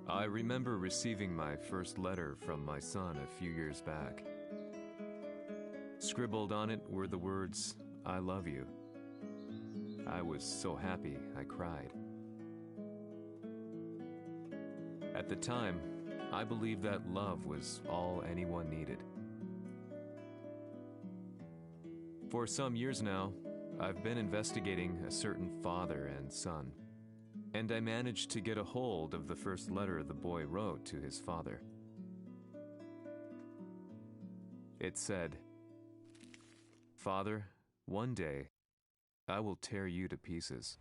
I remember receiving my first letter from my son a few years back. Scribbled on it were the words, "I love you." I was so happy I cried. At the time, I believed that love was all anyone needed. For some years now, I've been investigating a certain father and son, and I managed to get a hold of the first letter the boy wrote to his father. It said, "Father, one day, I will tear you to pieces."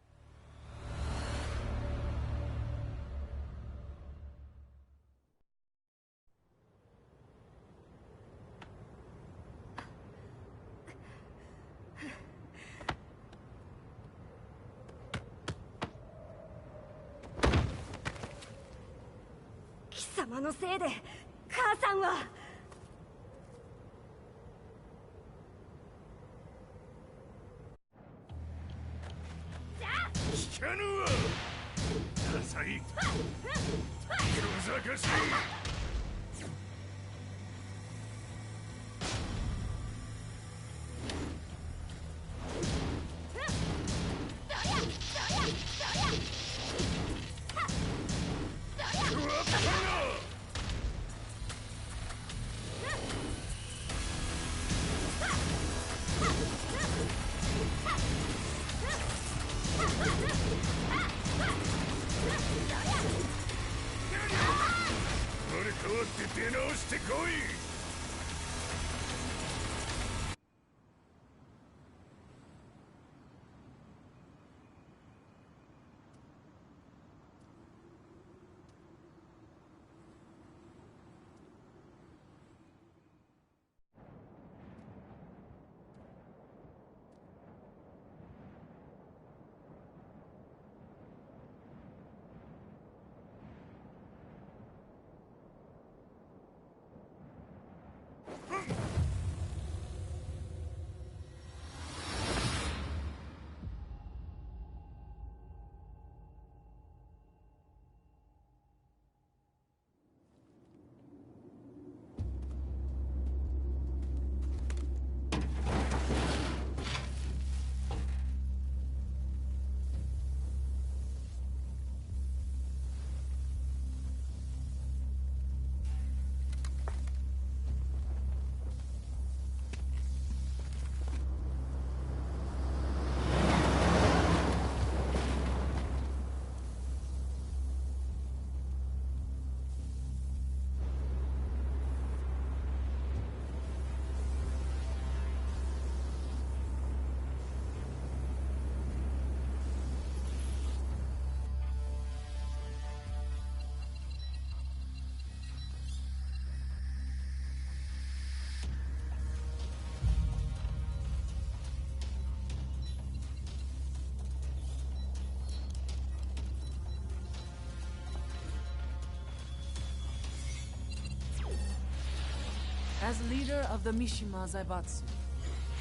As leader of the Mishima Zaibatsu,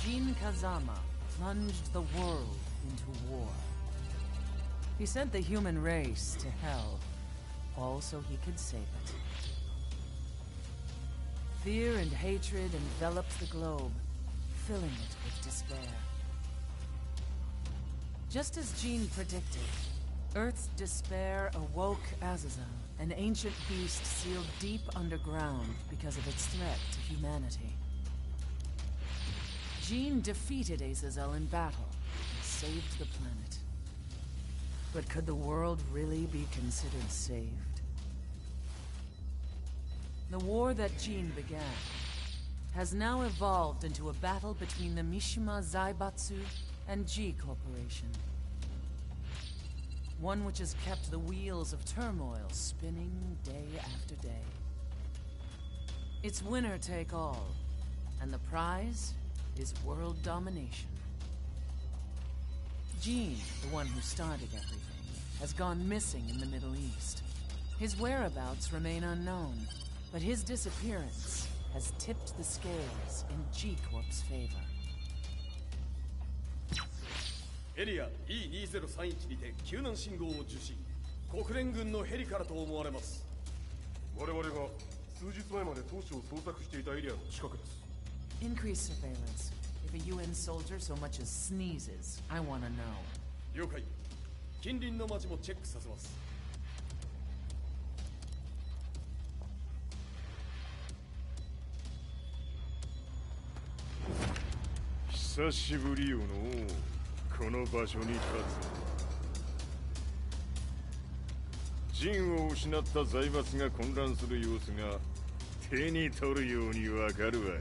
Jin Kazama plunged the world into war. He sent the human race to hell, all so he could save it. Fear and hatred enveloped the globe, filling it with despair. Just as Jin predicted, Earth's despair awoke Azazel, an ancient beast sealed deep underground because of its threat to humanity. Jin defeated Azazel in battle and saved the planet. But could the world really be considered saved? The war that Jin began has now evolved into a battle between the Mishima Zaibatsu and G Corporation. One which has kept the wheels of turmoil spinning day after day. It's winner take all, and the prize is world domination. Jin, the one who started everything, has gone missing in the Middle East. His whereabouts remain unknown, but his disappearance has tipped the scales in G Corp's favor. エリア E2031 にて救難信号を受信。国連軍のヘリからと思われます。我々が数日前まで当初を捜索していたエリアの近くです。 Increase surveillance. If a UN soldier so much as sneezes, I want to know. 了解。近隣の町もチェックさせます。久しぶりよのこの場所に立つ。陣を失った財閥が混乱する様子が手に取るようにわかるわい。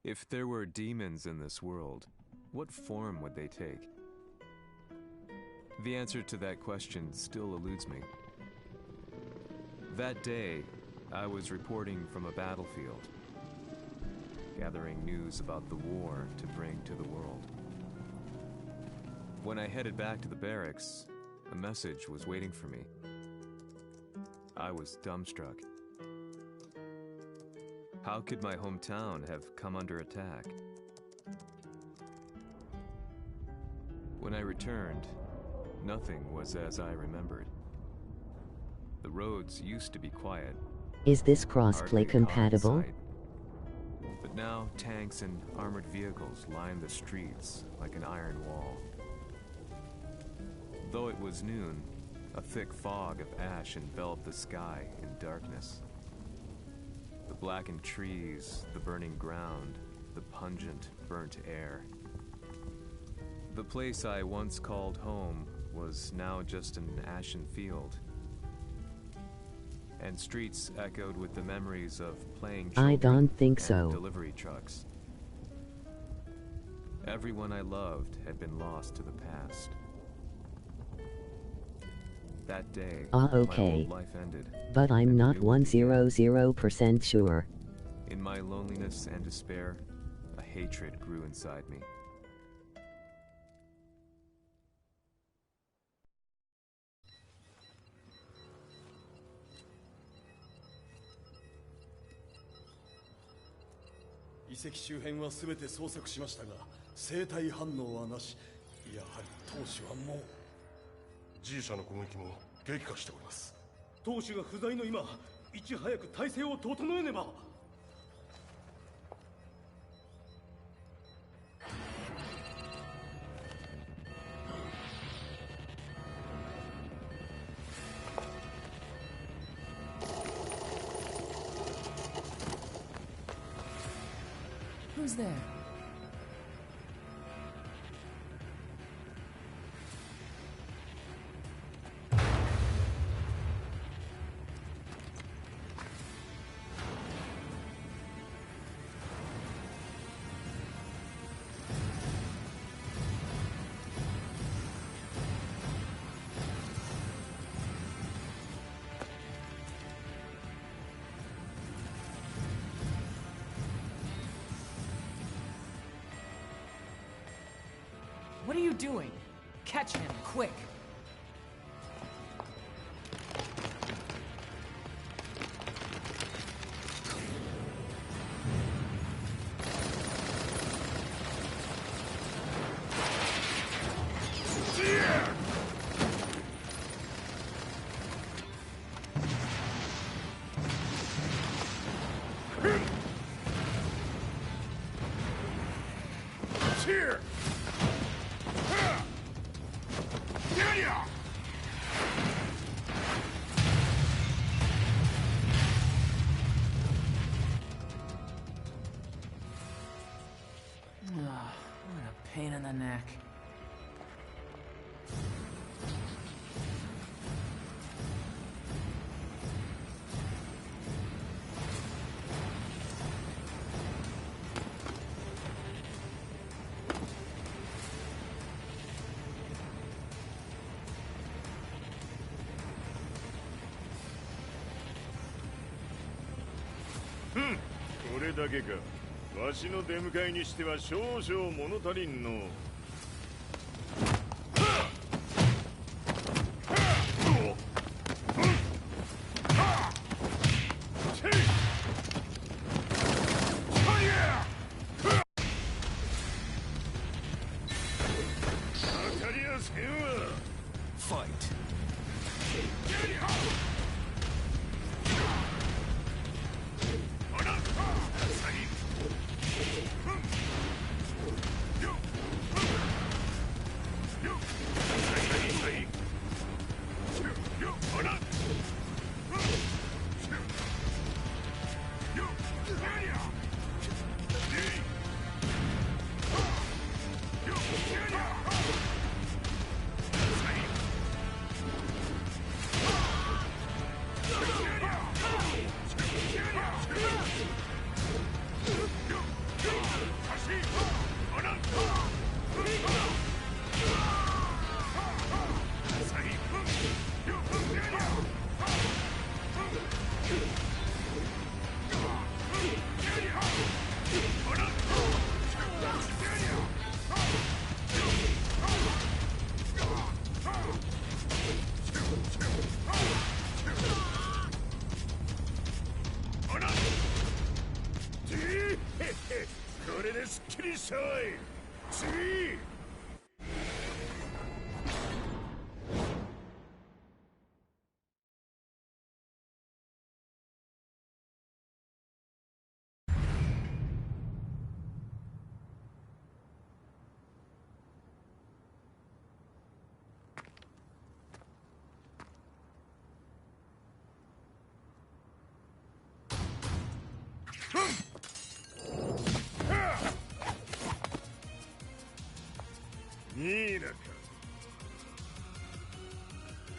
If there were demons in this world, what form would they take? The answer to that question still eludes me. That day, I was reporting from a battlefield, gathering news about the war to bring to the world. When I headed back to the barracks, a message was waiting for me. I was dumbstruck. How could my hometown have come under attack? When I returned, nothing was as I remembered. The roads used to be quiet. Is this crossplay compatible? But now tanks and armored vehicles line the streets like an iron wall. Though it was noon, a thick fog of ash enveloped the sky in darkness. The blackened trees, the burning ground, the pungent, burnt air. The place I once called home was now just an ashen field. And streets echoed with the memories of playing children I don't think and so. delivery trucks. Everyone I loved had been lost to the past. That day, my Okay. old life ended. But I'm and not new began. 100% sure. In my loneliness and despair, a hatred grew inside me.遺跡周辺は全て捜索しましたが、生体反応はなし。やはり当主はもう。 G 社の攻撃も激化しております。当主が不在の今、いち早く体制を整えねば。Who's there? What are you doing? Catch him, quick! Here! What a pain in the neck. Hmm. これだけか。わしの出迎えにしては少々物足りんの。せんわ。Fight.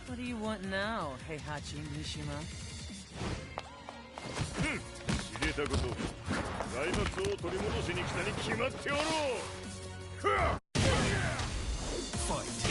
What do you want now, Heihachi Mishima? 知れたこと、財閥を取り戻しに来たに決まっておろう。Fight.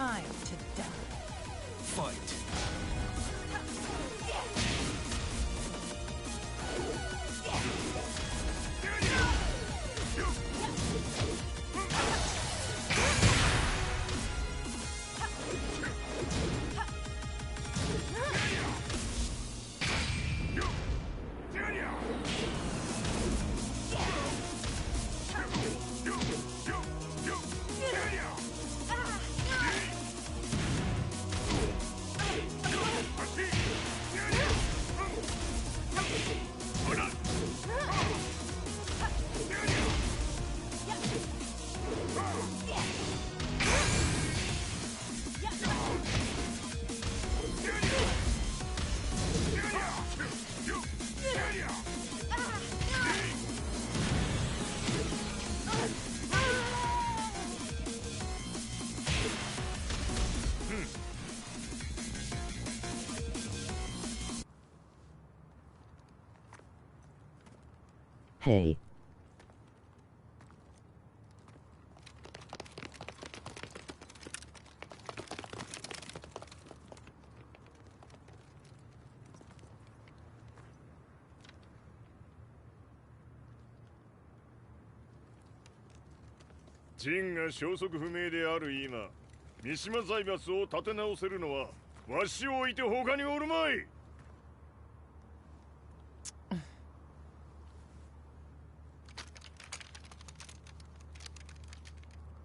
Time to die. Fight! Hey.ジンが消息不明である今、三島財閥を立て直せるのはわしを置いて他におるまい。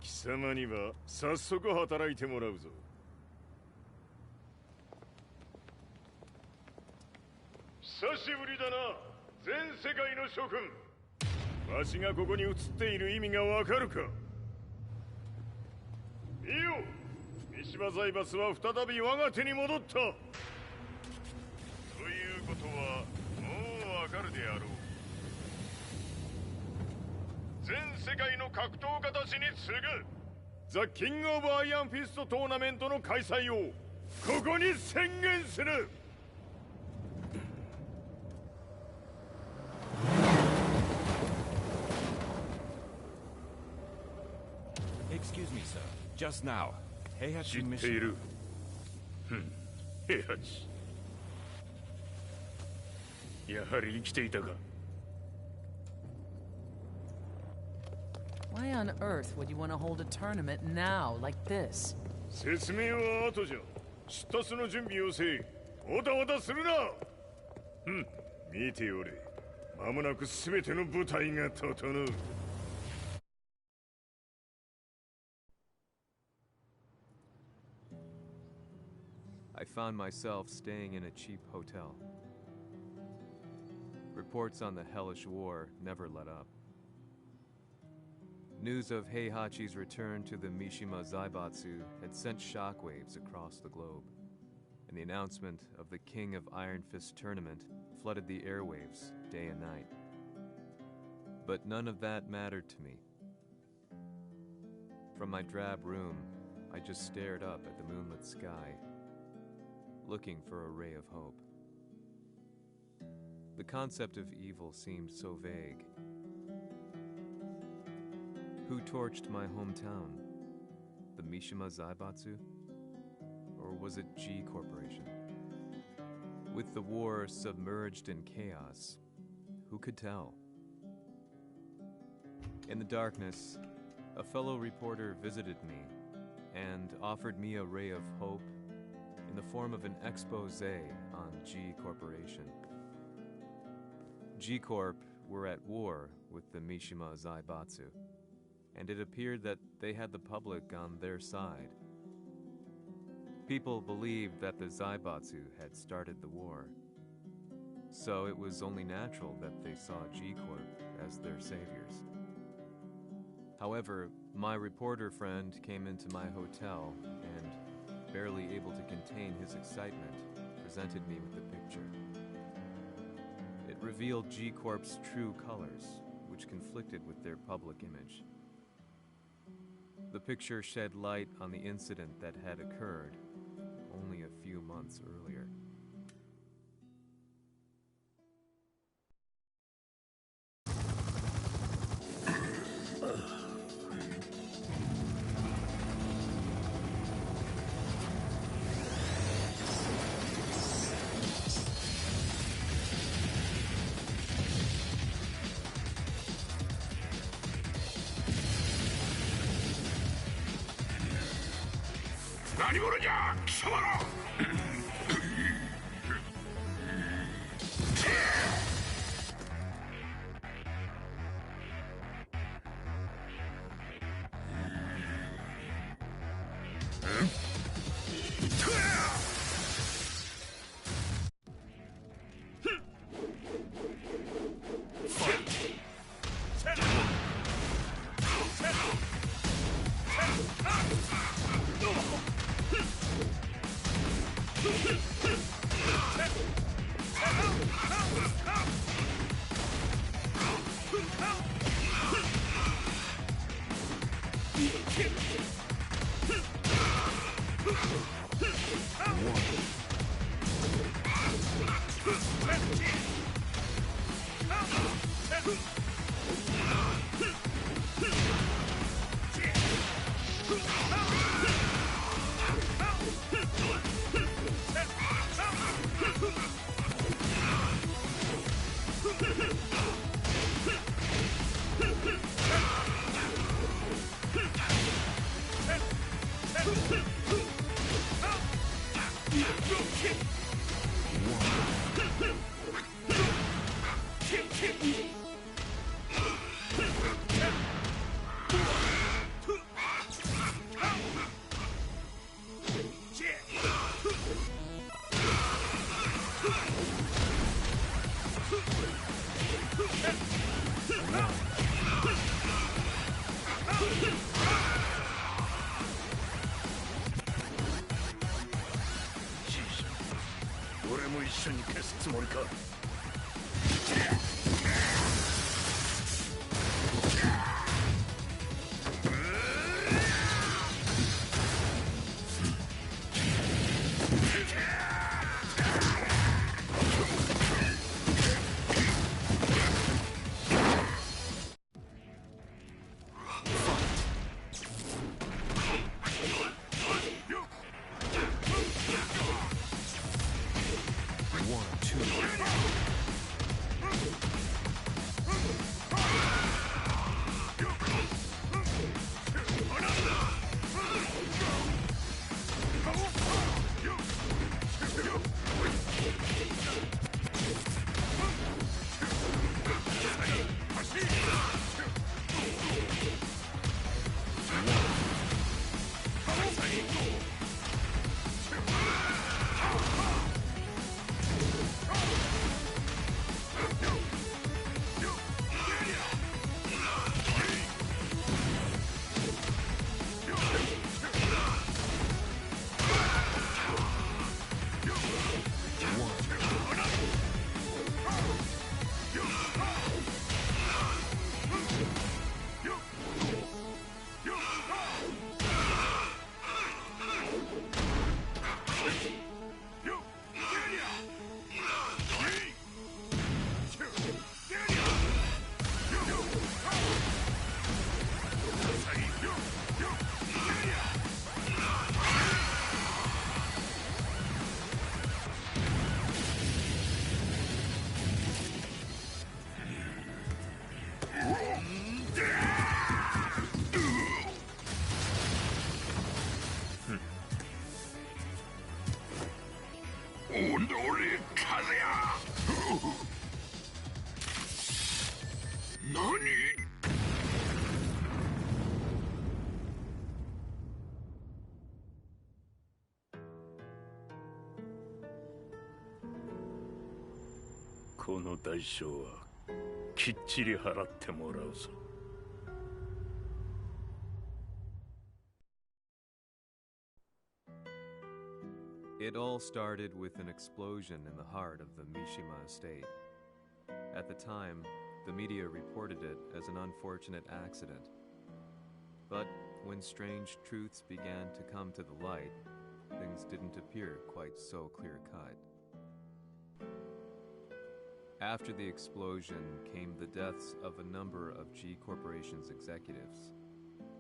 貴様には早速働いてもらうぞ。久しぶりだな、全世界の諸君。わしがここに映っている意味がわかるか。見よ、三島財閥は再び我が手に戻った。ということはもうわかるであろう。全世界の格闘家たちに次ぐザ・キング・オブ・アイアンフィストトーナメントの開催をここに宣言する。Excuse me, sir. Just now, 知っている。平八。やはり生きていたか。Why on earth would you want to hold a tournament now, like this? 説明は後じゃ。出立の準備をせい。おたおたするな。見ておれ。間もなく全ての部隊が整う。I found myself staying in a cheap hotel. Reports on the hellish war never let up. News of Heihachi's return to the Mishima Zaibatsu had sent shockwaves across the globe, and the announcement of the King of Iron Fist tournament flooded the airwaves day and night. But none of that mattered to me. From my drab room, I just stared up at the moonlit sky, looking for a ray of hope. The concept of evil seemed so vague. Who torched my hometown? The Mishima Zaibatsu? Or was it G Corporation? With the war submerged in chaos, who could tell? In the darkness, a fellow reporter visited me and offered me a ray of hope in the form of an expose on G Corporation. G Corp were at war with the Mishima Zaibatsu, and it appeared that they had the public on their side. People believed that the Zaibatsu had started the war, so it was only natural that they saw G Corp as their saviors. However, my reporter friend came into my hotel and, barely able to contain his excitement, presented me with the picture. It revealed G Corp's true colors, which conflicted with their public image. The picture shed light on the incident that had occurred only a few months earlier. 何者じゃ貴様ら。俺も一緒に消すつもりか。この代償はきっちり払ってもらうぞ。It all started with an explosion in the heart of the Mishima estate. At the time, the media reported it as an unfortunate accident. But when strange truths began to come to the light, things didn't appear quite so clear-cut. After the explosion came the deaths of a number of G Corporation's executives.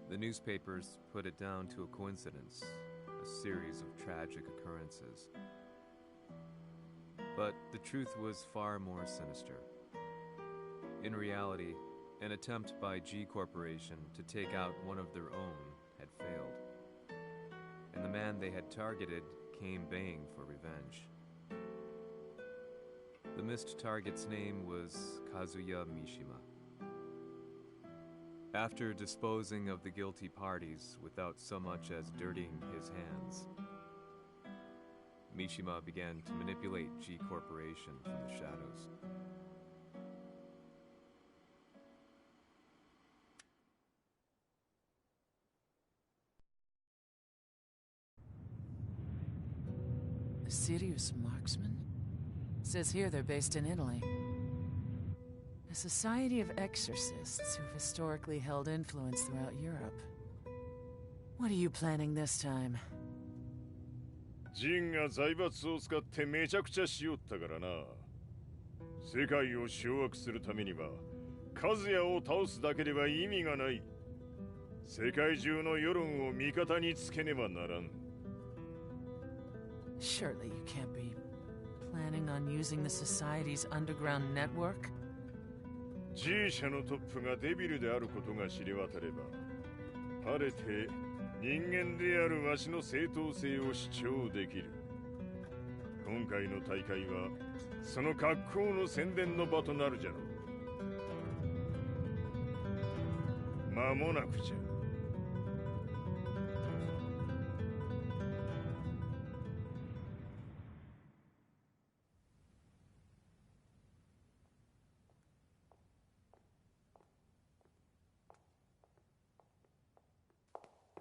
The newspapers put it down to a coincidence, a series of tragic occurrences. But the truth was far more sinister. In reality, an attempt by G Corporation to take out one of their own had failed. And the man they had targeted came baying for revenge. The missed target's name was Kazuya Mishima. After disposing of the guilty parties without so much as dirtying his hands, Mishima began to manipulate G Corporation from the shadows. A serious marksman? Says here they're based in Italy. A society of exorcists who've historically held influence throughout Europe. What are you planning this time? ジンが財閥を使ってめちゃくちゃしよったからな。世界を掌握するためにはカズヤを倒すだけでは意味がない。世界中の世論を味方につけねばならん。Surely you can't be planning on using the society's underground network? G 社のトップがデビルであることが知れ渡れば、晴れて人間であるわしの正当性を主張できる。今回の大会はその格好の宣伝の場となるじゃろう。間もなくじゃ。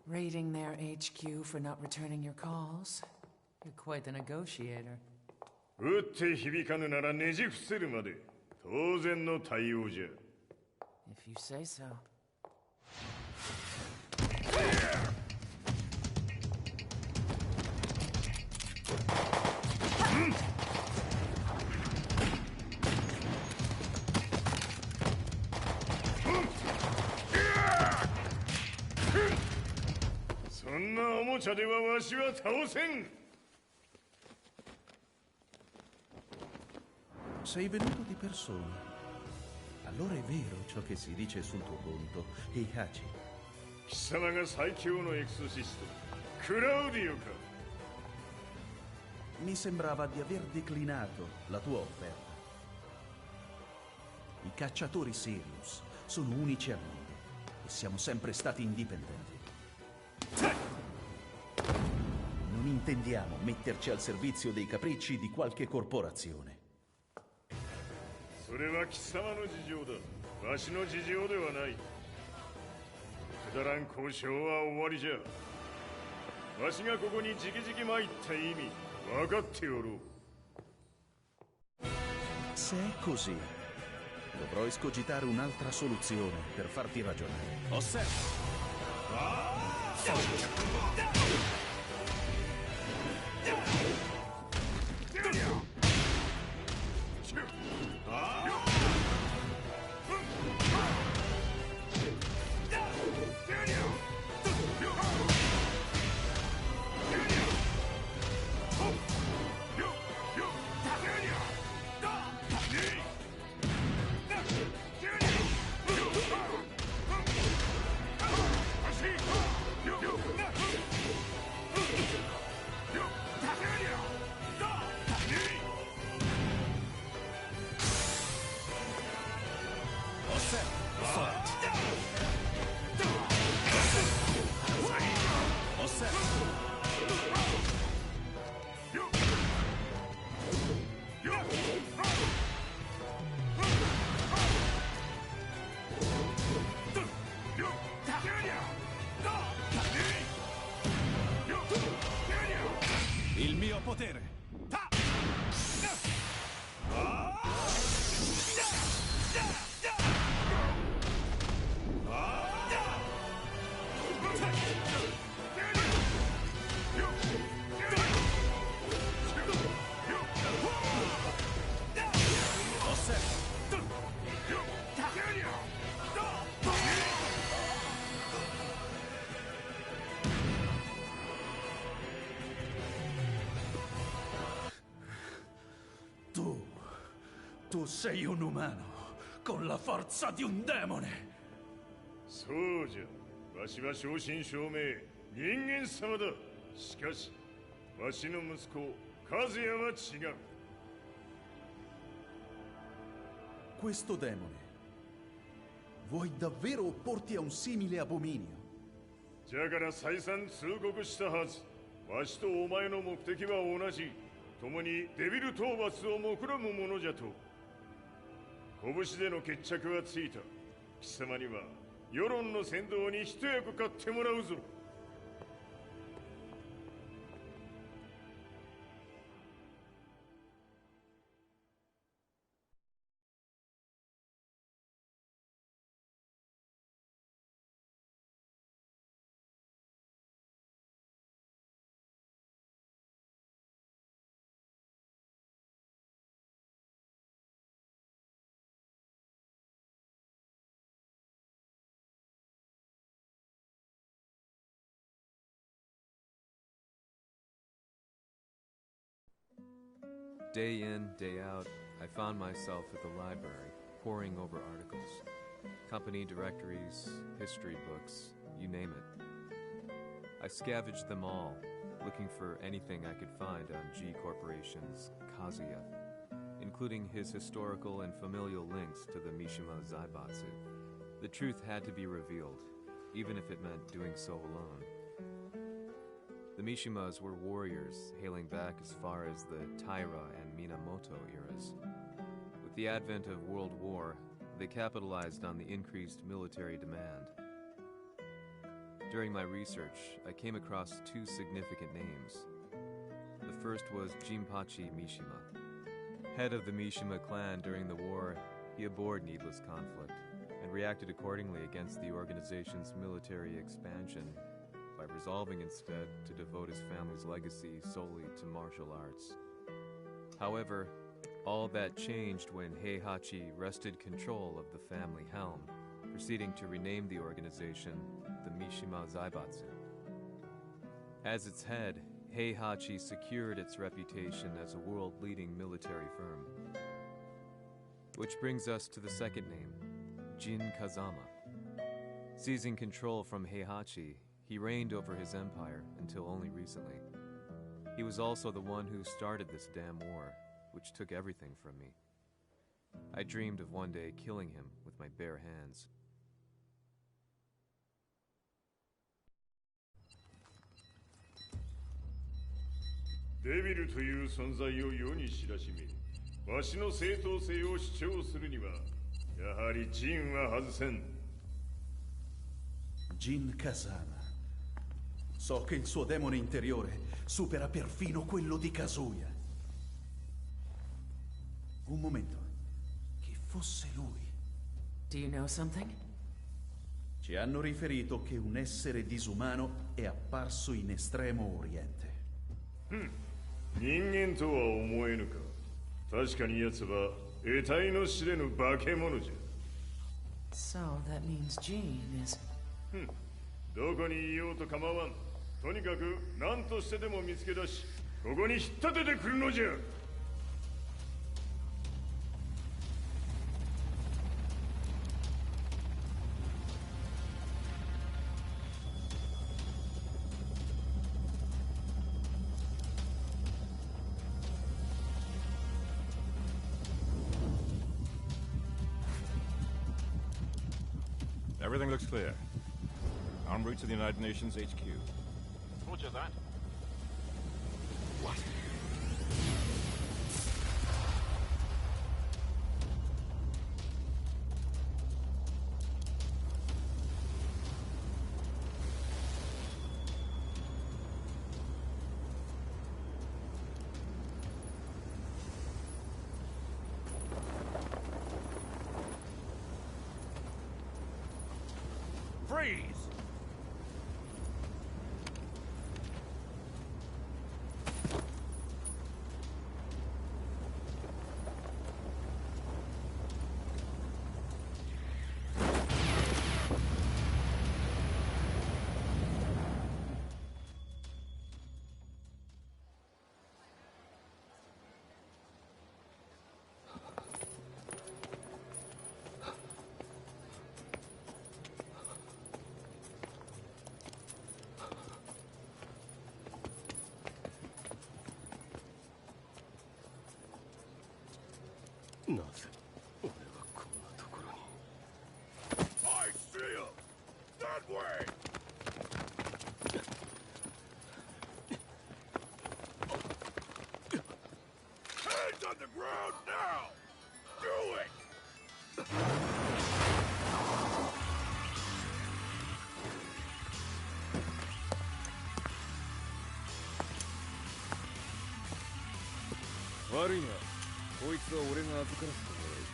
Raiding their HQ for not returning your calls? You're quite the negotiator. 撃って響かぬならねじ伏せるまで当然の対応じゃ。If you say so. そんなおもちゃではわしは倒せん。Sei venuto di persona. Allora è vero ciò che si dice sul tuo conto, Heihachi. 貴様が最強のエクソシスト、クラウディオか。Mi sembrava di aver declinato la tua offerta. I cacciatori Sirius sono unici al mondo e siamo sempre stati indipendenti. Non intendiamo metterci al servizio dei capricci di qualche corporazione. それは貴様の事情だ。わしの事情ではない。くだらん交渉は終わりじゃ。わしがここに直々参った意味分かっておろう。Se è così, dovrò escogitare un'altra soluzione per farti ragionare. Osserva! Il mio potere! Tu sei un umano, con la forza di un demone! そうじゃ。わしは正真正銘人間様だ。しかしわしの息子和也は違う。 Questo demone vuoi davvero opporti a un simile abominio? じゃから再三通告したはず。わしとお前の目的は同じ。共にデビル討伐を目論むものじゃと。拳での決着はついた。貴様には世論の先導に一役買ってもらうぞ。 Day in, day out, I found myself at the library, poring over articles. Company directories, history books, you name it. I scavenged them all, looking for anything I could find on G Corporation's Kazuya, including his historical and familial links to the Mishima Zaibatsu. The truth had to be revealed, even if it meant doing so alone. The Mishimas were warriors hailing back as far as the Taira and Minamoto eras. With the advent of World War, they capitalized on the increased military demand. During my research, I came across two significant names. The first was Jinpachi Mishima. Head of the Mishima clan during the war, he abhorred needless conflict and reacted accordingly against the organization's military expansion by resolving instead to devote his family's legacy solely to martial arts. However, all that changed when Heihachi wrested control of the family helm, proceeding to rename the organization the Mishima Zaibatsu. As its head, Heihachi secured its reputation as a world-leading military firm. Which brings us to the second name, Jin Kazama. Seizing control from Heihachi, he reigned over his empire until only recently. He was also the one who started this damn war, which took everything from me. I dreamed of one day killing him with my bare hands. Devil という存在を世に知らしめ、わしの正当性を主張するには、やはりジンは外せん。 Jin Kazama. So che il suo demone interiore supera perfino quello di Kazuya. Un momento. Chi fosse lui? Do you know something? Ci hanno riferito che un essere disumano è apparso in Estremo Oriente. 人間とは思えぬか。確かに奴は得体の知れぬ化け物じゃ。 So that means Jean is... どこにいようと構わん。とにかく何としてでも見つけ出し、ここに引っ立ててくるのじゃ。 Everything looks clear. En route to the United Nations HQ. Roger that. What? Freeze! なぜ俺はこんなところに。 I see him! That way! Hands on the ground now! Do it! 悪いな。こいつは俺が預からせてもらう。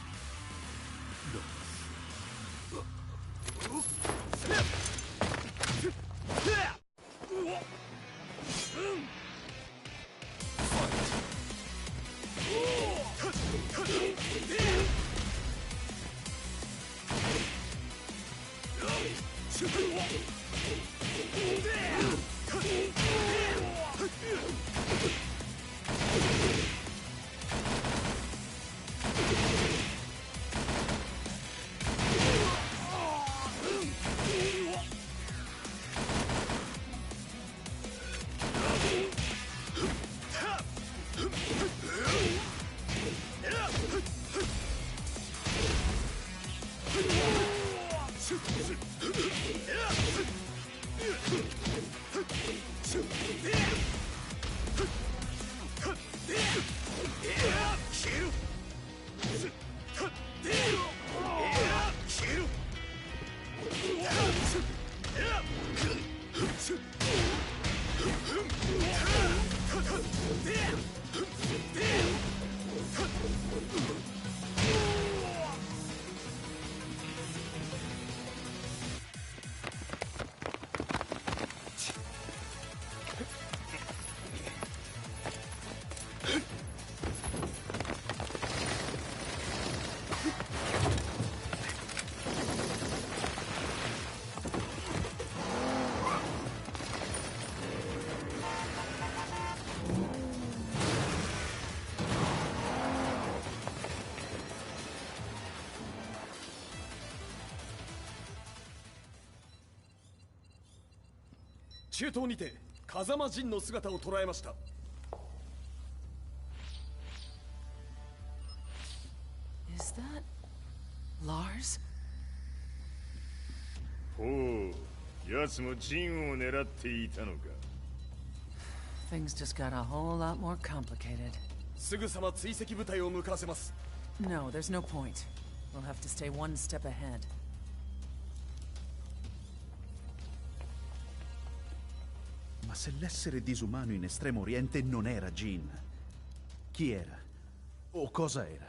中東にて風間陣の姿を捉えました。 Is that Lars? ほう、奴も陣を狙っていたのか。 Things just got a whole lot more complicated. すぐさま追跡部隊を向かわせます。 No, there's no point. We'll have to stay one step ahead. Ma se l'essere disumano in Estremo Oriente non era Jin, chi era? O cosa era?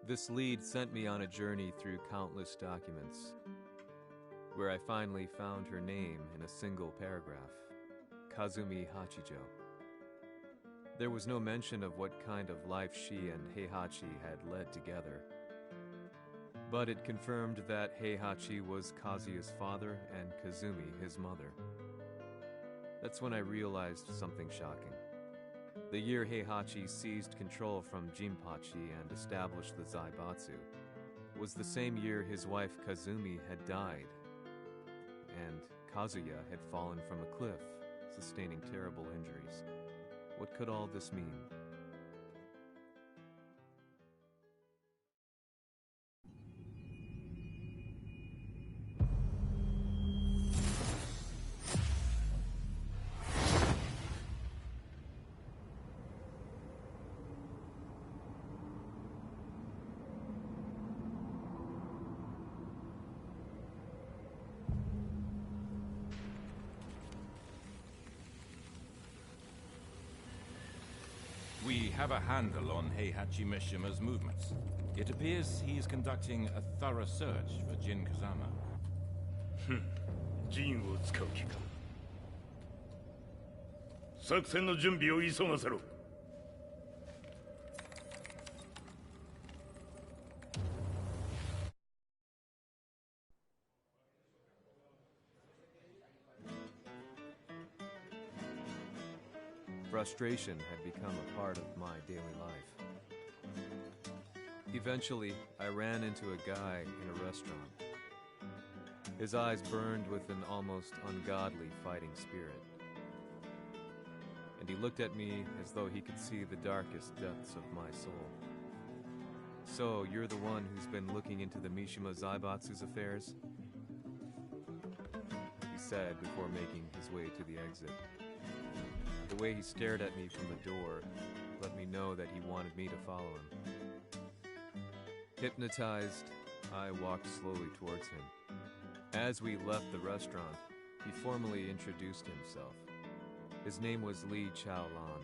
This lead sent me on a journey through countless documents, where I finally found her name in a single paragraph, Kazumi Hachijo. There was no mention of what kind of life she and Heihachi had led together, but it confirmed that Heihachi was Kazuya's father and Kazumi his mother. That's when I realized something shocking. The year Heihachi seized control from Jinpachi and established the Zaibatsu was the same year his wife Kazumi had died, and Kazuya had fallen from a cliff, sustaining terrible injuries. What could all this mean? We have a handle on Heihachi Mishima's movements. It appears he's conducting a thorough search for Jin Kazama. 陣を使う気か。作戦の準備を急がせろ。Frustration had become a part of my daily life. Eventually, I ran into a guy in a restaurant. His eyes burned with an almost ungodly fighting spirit. And he looked at me as though he could see the darkest depths of my soul. "So, you're the one who's been looking into the Mishima Zaibatsu's affairs?" he said before making his way to the exit. The way he stared at me from the door let me know that he wanted me to follow him. Hypnotized, I walked slowly towards him. As we left the restaurant, he formally introduced himself. His name was Li Chaolan.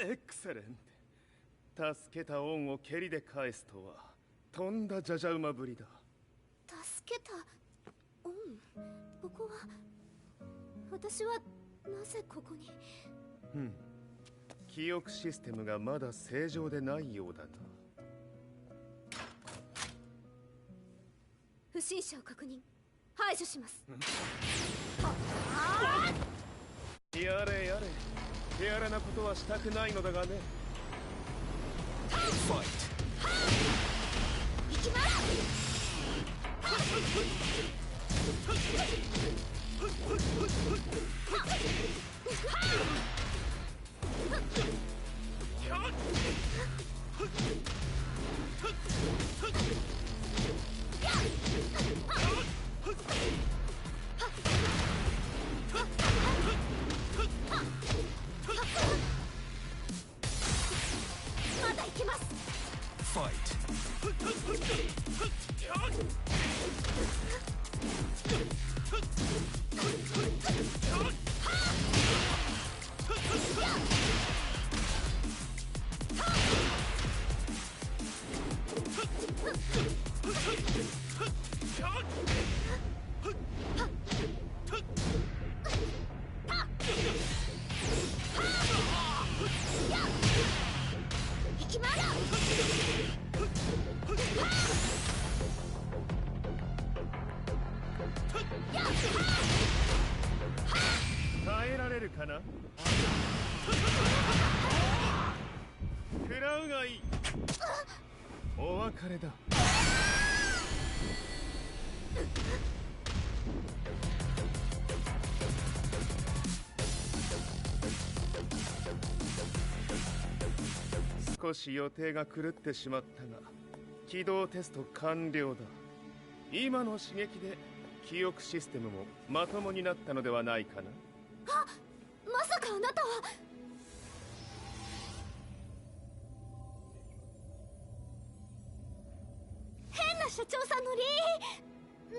Excellent. 助けた恩を蹴りで返すとはとんだじゃじゃ馬ぶりだ。助けた恩？ここは私はなぜここに？記憶システムがまだ正常でないようだな。不審者を確認。排除します。やれやれ。手荒なことはしたくないのだがね。ファイト。行きます。まだ行けます。ファイト。耐えられるかな。食らうがいい。お別れだ。少し予定が狂ってしまったが起動テスト完了だ。今の刺激で記憶システムもまともになったのではないかな。あ、まさかあなたは。変な社長さんの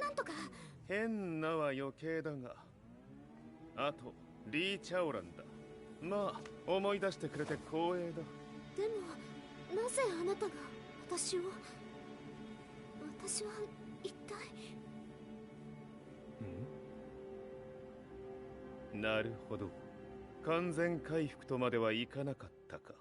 なんとか。変なは余計だが、あとリー・チャオランだ。まあ思い出してくれて光栄だ。でもなぜあなたが私は一体。なるほど。完全回復とまではいかなかったか。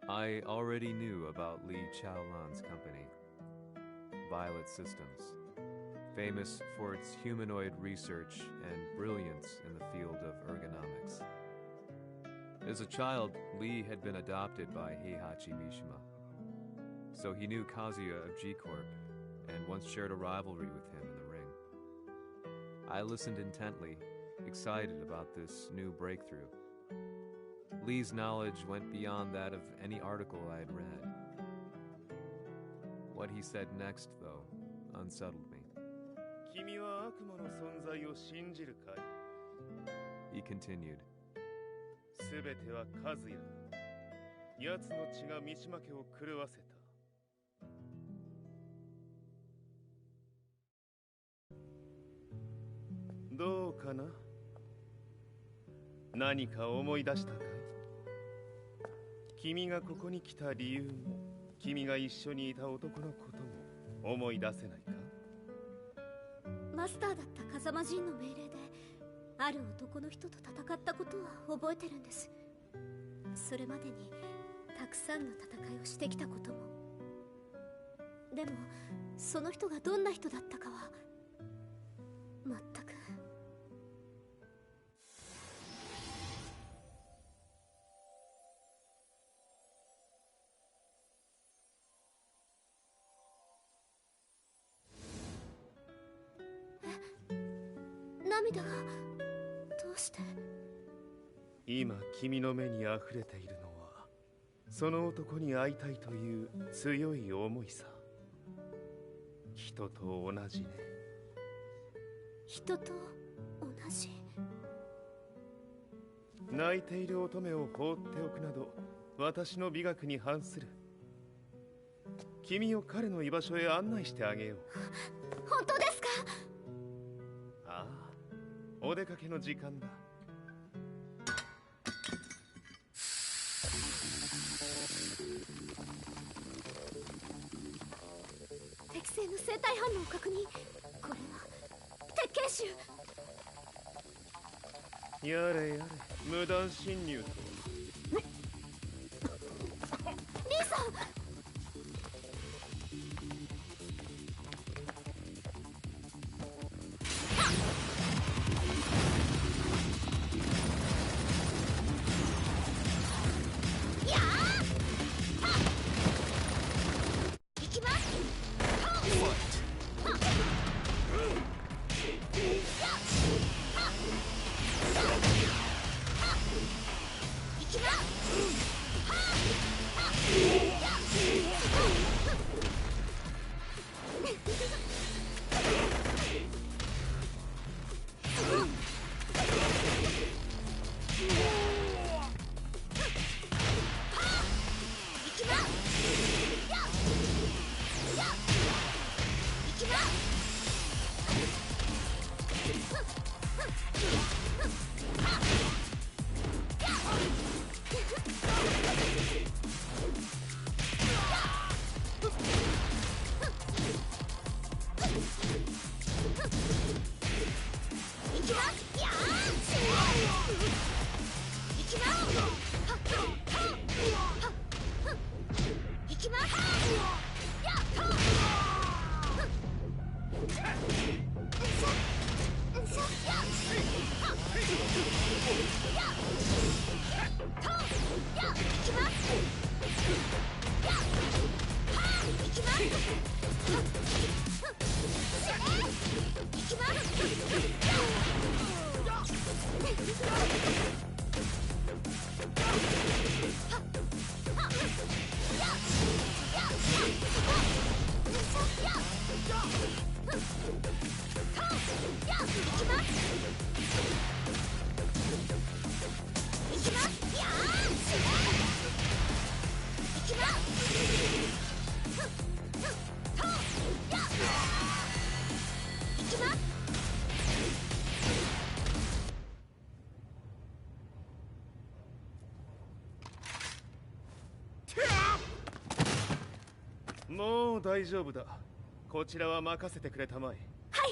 I already knew about Li Chaolan's company, Violet Systems, famous for its humanoid research and brilliance in the field of ergonomics. As a child, Li had been adopted by Heihachi Mishima, so he knew Kazuya of G-Corp and once shared a rivalry with him in the ring. I listened intently, excited about this new breakthrough. Li's knowledge went beyond that of any article I had read. What he said next, though, unsettled me. 君は悪魔の存在を信じるかい? He continued. すべてはカズヤだ。奴の血が三島家を狂わせた。どうかな？何か思い出したかい？君がここに来た理由も、君が一緒にいた男のことも思い出せないか？マスターだった風間陣の命令である男の人と戦ったことは覚えてるんです。それまでにたくさんの戦いをしてきたことも。でもその人がどんな人だったかは全く。涙がどうして。今君の目に溢れているのはその男に会いたいという強い思いさ。人と同じね。人と同じ。泣いている乙女を放っておくなど私の美学に反する。君を彼の居場所へ案内してあげよう。本当ですか？ああ、お出かけの時間だ。適正の生体反応を確認。これは鉄拳臭。やれやれ、無断侵入とは。リーさん。もう大丈夫だ。こちらは任せてくれたまえ。はい。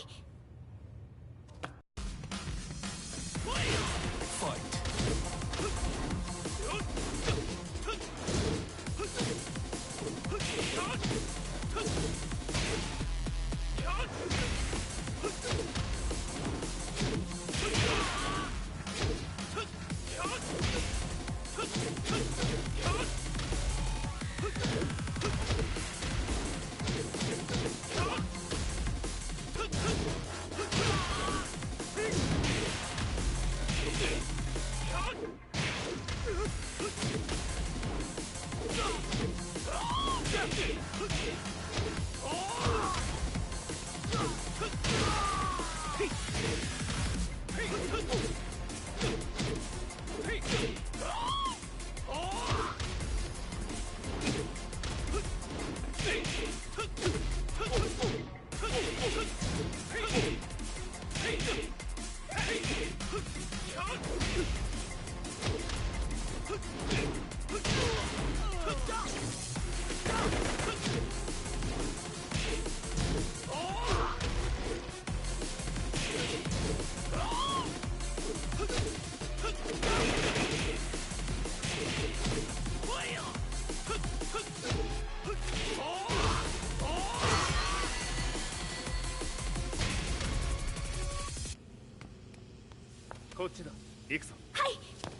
こっちだ。行くぞ。はい。